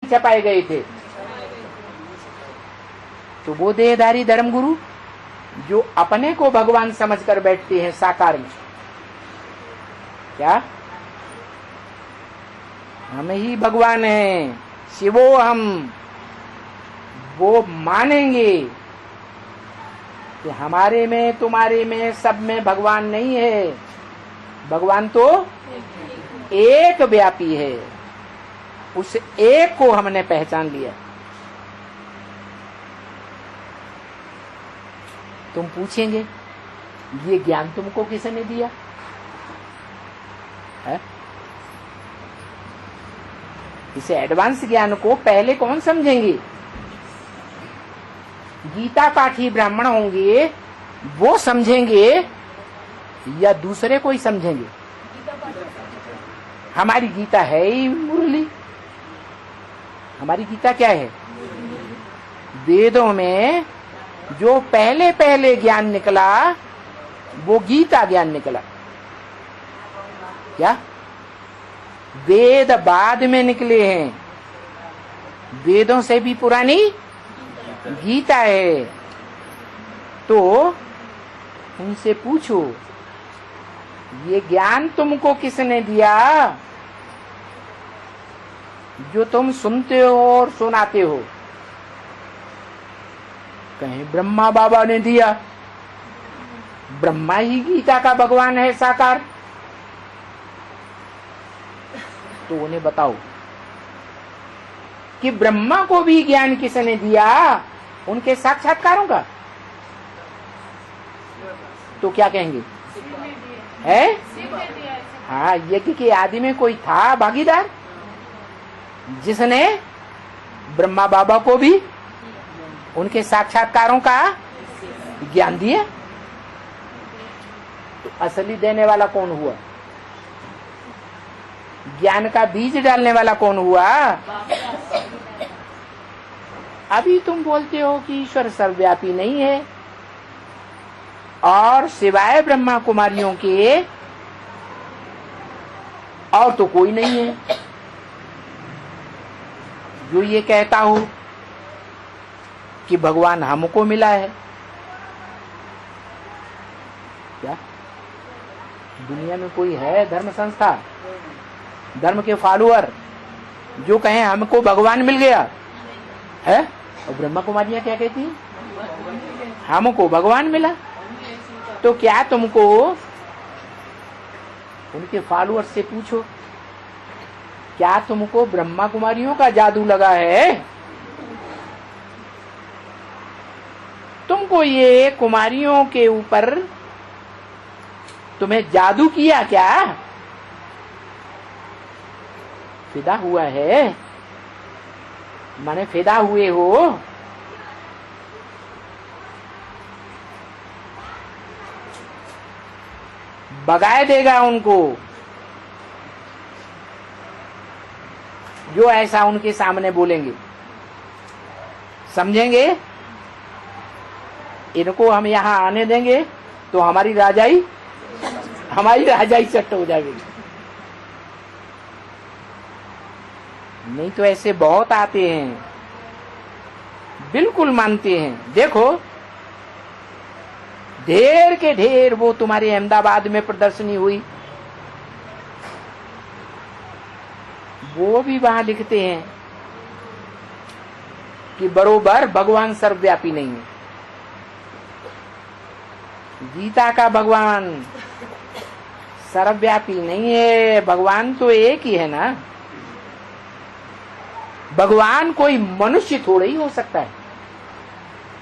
छपाए गए थे। तो वो देहधारी धर्मगुरु जो अपने को भगवान समझकर बैठते हैं साकार में, क्या हम ही भगवान हैं, शिवो हम, वो मानेंगे कि हमारे में तुम्हारे में सब में भगवान नहीं है, भगवान तो एक व्यापी है। उस एक को हमने पहचान लिया। तुम पूछेंगे ये ज्ञान तुमको किसने दिया है? इसे एडवांस ज्ञान को पहले कौन समझेंगे? गीता पाठी ब्राह्मण होंगे वो समझेंगे या दूसरे कोई समझेंगे? हमारी गीता है ही मुरली। हमारी गीता क्या है? वेदों में जो पहले पहले ज्ञान निकला वो गीता ज्ञान निकला। क्या वेद बाद में निकले हैं? वेदों से भी पुरानी गीता है। तो उनसे पूछो ये ज्ञान तुमको किसने दिया जो तुम सुनते हो और सुनाते हो? कहीं ब्रह्मा बाबा ने दिया। ब्रह्मा ही गीता का भगवान है साकार। तो उन्हें बताओ कि ब्रह्मा को भी ज्ञान किसने दिया? उनके साक्षात्कारों का। तो क्या कहेंगे? है? हाँ, यज्ञ के आदि में कोई था भागीदार जिसने ब्रह्मा बाबा को भी उनके साक्षात्कारों का ज्ञान दिया? तो असली देने वाला कौन हुआ? ज्ञान का बीज डालने वाला कौन हुआ? अभी तुम बोलते हो कि ईश्वर सर्वव्यापी नहीं है और सिवाय ब्रह्मा कुमारियों के और तो कोई नहीं है जो ये कहता हो कि भगवान हमको मिला है। क्या दुनिया में कोई है धर्म संस्था, धर्म के फॉलोअर जो कहें हमको भगवान मिल गया है? और ब्रह्मा कुमारियां क्या कहती हैं? हमको भगवान मिला। तो क्या तुमको उनके फॉलोअर से पूछो, क्या तुमको ब्रह्मा कुमारियों का जादू लगा है? तुमको ये कुमारियों के ऊपर तुम्हें जादू किया क्या? फिदा हुआ है? माने फिदा हुए हो? भगाए देगा उनको जो ऐसा उनके सामने बोलेंगे। समझेंगे? इनको हम यहाँ आने देंगे तो हमारी राजाई चट्ट हो जाएगी। नहीं तो ऐसे बहुत आते हैं, बिल्कुल मानते हैं। देखो ढेर के ढेर वो तुम्हारे अहमदाबाद में प्रदर्शनी हुई, वो भी वहां लिखते हैं कि बरोबर भगवान सर्वव्यापी नहीं है। गीता का भगवान सर्वव्यापी नहीं है, भगवान तो एक ही है ना। भगवान कोई मनुष्य थोड़ा ही हो सकता है।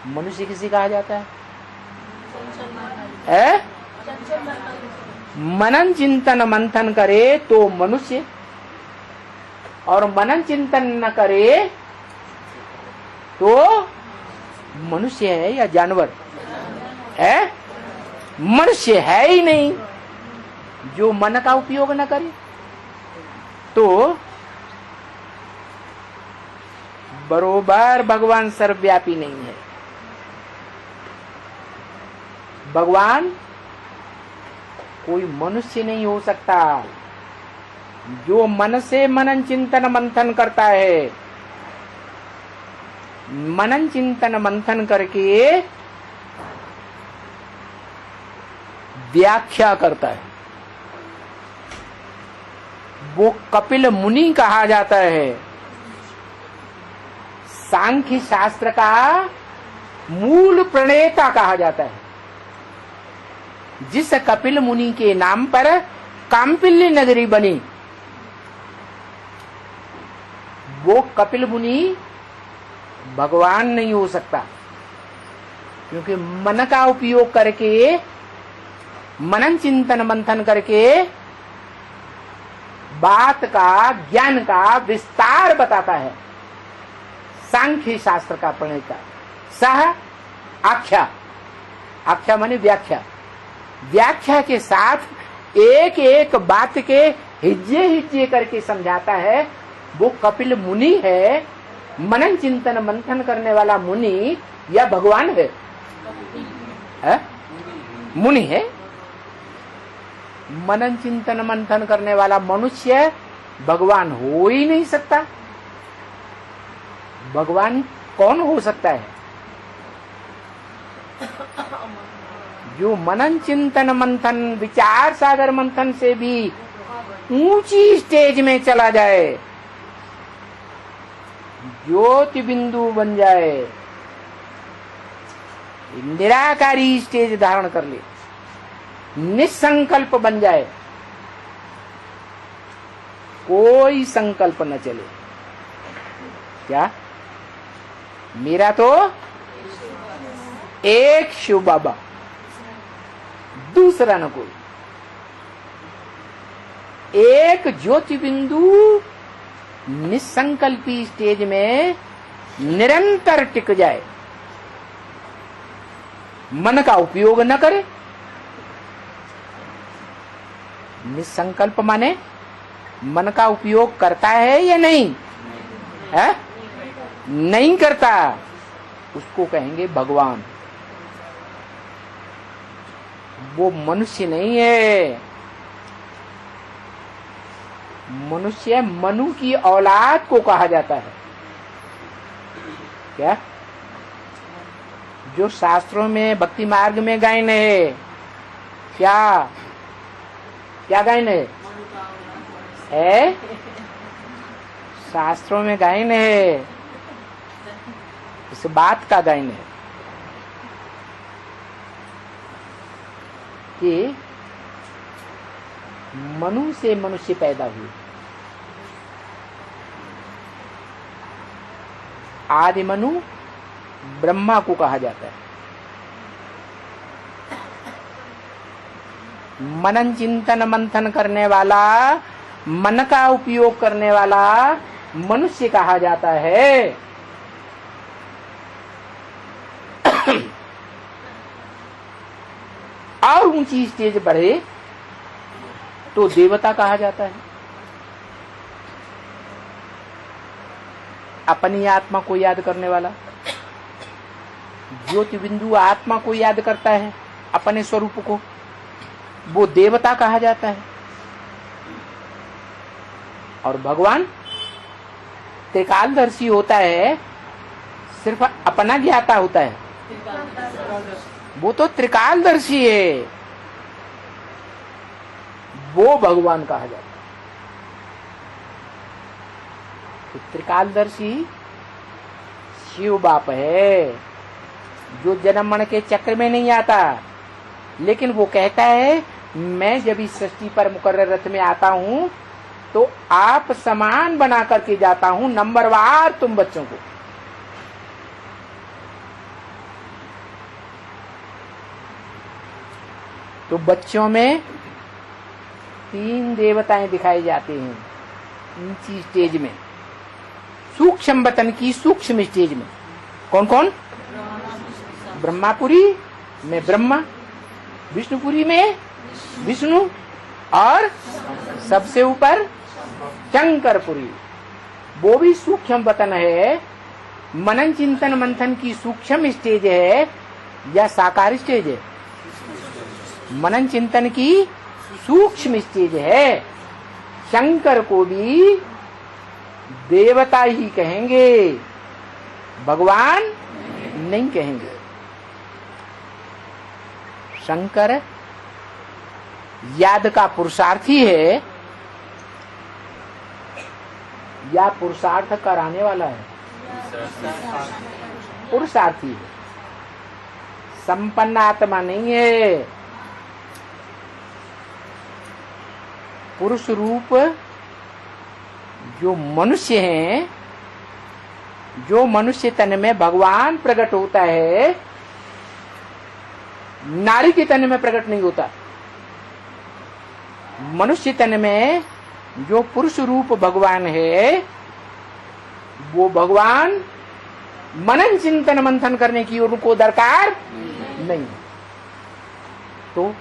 मनुष्य किसी कहा जाता है? मनन चिंतन मंथन करे तो मनुष्य, और मनन चिंतन न करे तो मनुष्य है या जानवर है? मनुष्य है ही नहीं जो मन का उपयोग न करे। तो बरोबर भगवान सर्वव्यापी नहीं है। भगवान कोई मनुष्य नहीं हो सकता जो मन से मनन चिंतन मंथन करता है मनन चिंतन मंथन करके व्याख्या करता है, वो कपिल मुनि कहा जाता है। सांख्य शास्त्र का मूल प्रणेता कहा जाता है। जिस कपिल मुनि के नाम पर काम्पिल्य नगरी बनी, वो कपिल मुनि भगवान नहीं हो सकता, क्योंकि मन का उपयोग करके, मनन चिंतन मंथन करके बात का, ज्ञान का विस्तार बताता है। सांख्य शास्त्र का प्रणेता सह आख्या, आख्या माने व्याख्या, व्याख्या के साथ एक एक बात के हिज्जे हिज्जे करके समझाता है। वो कपिल मुनि है, मनन चिंतन मंथन करने वाला मुनि, या भगवान है? मुनि है। मनन चिंतन मंथन करने वाला मनुष्य भगवान हो ही नहीं सकता। भगवान कौन हो सकता है? जो मनन चिंतन मंथन, विचार सागर मंथन से भी ऊंची स्टेज में चला जाए, ज्योति बिंदु बन जाए, निराकारी स्टेज धारण कर ले, निसंकल्प बन जाए, कोई संकल्प न चले। क्या? मेरा तो एक शिव बाबा, दूसरा न कोई। एक ज्योति बिंदु निसंकल्पी स्टेज में निरंतर टिक जाए, मन का उपयोग न करे। निसंकल्प माने मन का उपयोग करता है या नहीं है? नहीं करता, उसको कहेंगे भगवान। वो मनुष्य नहीं है। मनुष्य मनु की औलाद को कहा जाता है। क्या? जो शास्त्रों में, भक्ति मार्ग में गायन है, क्या क्या गायन है? शास्त्रों में गायन है, इस बात का गायन है कि मनु से मनुष्य पैदा हुए। आदि मनु ब्रह्मा को कहा जाता है। मनन चिंतन मंथन करने वाला, मन का उपयोग करने वाला मनुष्य कहा जाता है। और ऊंची स्टेज बढ़े तो देवता कहा जाता है। अपनी आत्मा को याद करने वाला, ज्योति बिंदु आत्मा को याद करता है, अपने स्वरूप को, वो देवता कहा जाता है। और भगवान त्रिकालदर्शी होता है, सिर्फ अपना ज्ञाता होता है, वो तो त्रिकालदर्शी है, वो भगवान कहा जाता है। तो त्रिकालदर्शी शिव बाप है, जो जन्म मरण के चक्र में नहीं आता, लेकिन वो कहता है मैं जब इस सृष्टि पर मुकर्रर रथ में आता हूं तो आप समान बना करके जाता हूं, नंबरवार तुम बच्चों को। तो बच्चों में 3 देवताएं दिखाई जाते हैं ऊंची स्टेज में, सूक्ष्म वतन की सूक्ष्म स्टेज में। कौन कौन? ब्रह्मापुरी में ब्रह्मा, विष्णुपुरी में विष्णु, और सबसे ऊपर शंकरपुरी, वो भी सूक्ष्म वतन है। मनन चिंतन मंथन की सूक्ष्म स्टेज है या साकार स्टेज है? मनन चिंतन की सूक्ष्म स्टेज है। शंकर को भी देवता ही कहेंगे, भगवान नहीं कहेंगे। शंकर याद का पुरुषार्थी है या पुरुषार्थ कराने वाला है? पुरुषार्थी है, संपन्न आत्मा नहीं है। पुरुष रूप जो मनुष्य हैं, जो मनुष्य तन में भगवान प्रकट होता है, नारी के तन में प्रकट नहीं होता। मनुष्य तन में जो पुरुष रूप भगवान है, वो भगवान मनन चिंतन मंथन करने की उनको दरकार नहीं। तो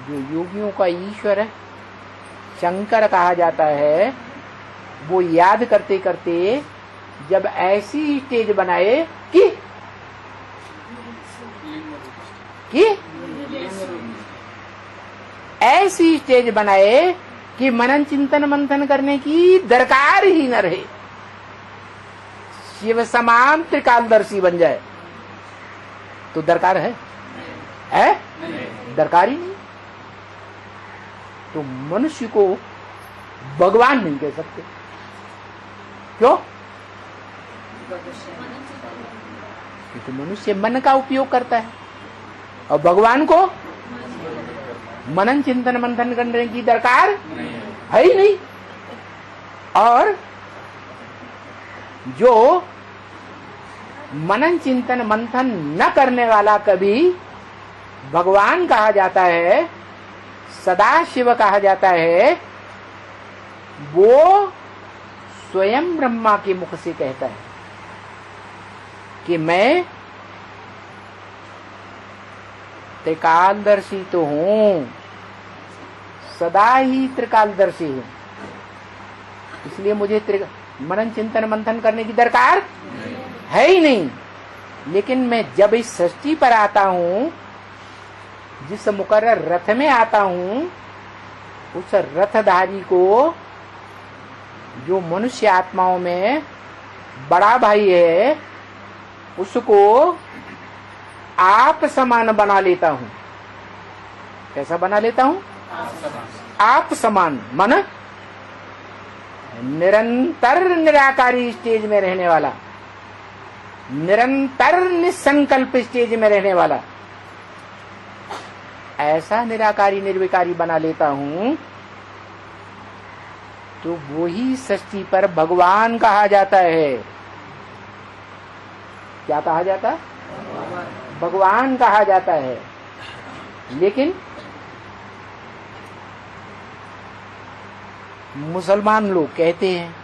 जो योगियों का ईश्वर शंकर कहा जाता है, वो याद करते करते जब ऐसी स्टेज बनाए कि ऐसी स्टेज बनाए कि मनन चिंतन मंथन करने की दरकार ही न रहे, शिव समान त्रिकालदर्शी बन जाए, तो दरकार है? दरकार ही नहीं। तो मनुष्य को भगवान नहीं कह सकते। क्यों? क्योंकि मनुष्य मन का उपयोग करता है और भगवान को मनन चिंतन मंथन करने की दरकार है ही नहीं। और जो मनन चिंतन मंथन न करने वाला कभी भगवान कहा जाता है, सदाशिव कहा जाता है, वो स्वयं ब्रह्मा के मुख से कहता है कि मैं त्रिकालदर्शी तो हूं, सदा ही त्रिकालदर्शी हूं, इसलिए मुझे मनन चिंतन मंथन करने की दरकार है ही नहीं। लेकिन मैं जब इस सृष्टि पर आता हूं, जिस मुकर्रर रथ में आता हूं, उस रथधारी को, जो मनुष्य आत्माओं में बड़ा भाई है, उसको आप समान बना लेता हूं। कैसा बना लेता हूं? आप समान मन निरंतर निराकारी स्टेज में रहने वाला, निरंतर निसंकल्प स्टेज में रहने वाला, ऐसा निराकारी निर्विकारी बना लेता हूं, तो वो ही सृष्टि पर भगवान कहा जाता है। क्या कहा जाता है? भगवान कहा जाता है। लेकिन मुसलमान लोग कहते हैं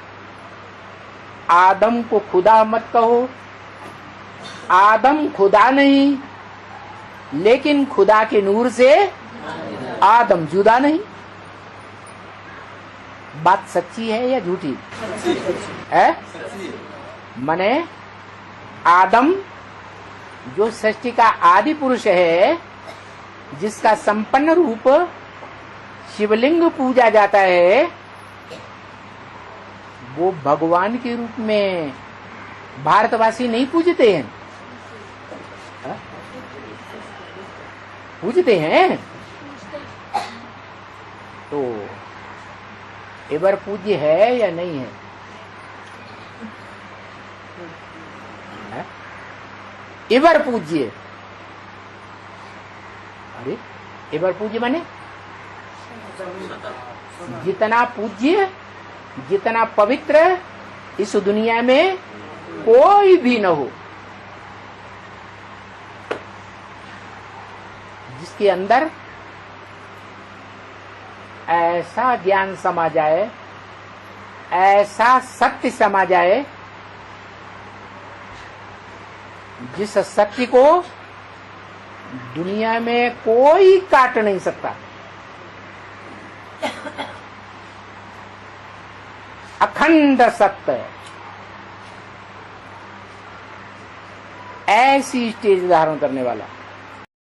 आदम को खुदा मत कहो, आदम खुदा नहीं, लेकिन खुदा के नूर से आदम जुदा नहीं। बात सच्ची है या झूठी है? माने आदम जो सृष्टि का आदि पुरुष है, जिसका संपन्न रूप शिवलिंग पूजा जाता है, वो भगवान के रूप में भारतवासी नहीं पूजते हैं। पूजते हैं तो एवर पूज्य है या नहीं है? एवर पूज्य, अरे एवर पूज्य माने जितना पूज्य, जितना पवित्र इस दुनिया में कोई भी न हो, जिसके अंदर ऐसा ज्ञान समा जाए, ऐसा सत्य समा जाए, जिस सत्य को दुनिया में कोई काट नहीं सकता। अखंड सत्य, ऐसी स्टेज धारण करने वाला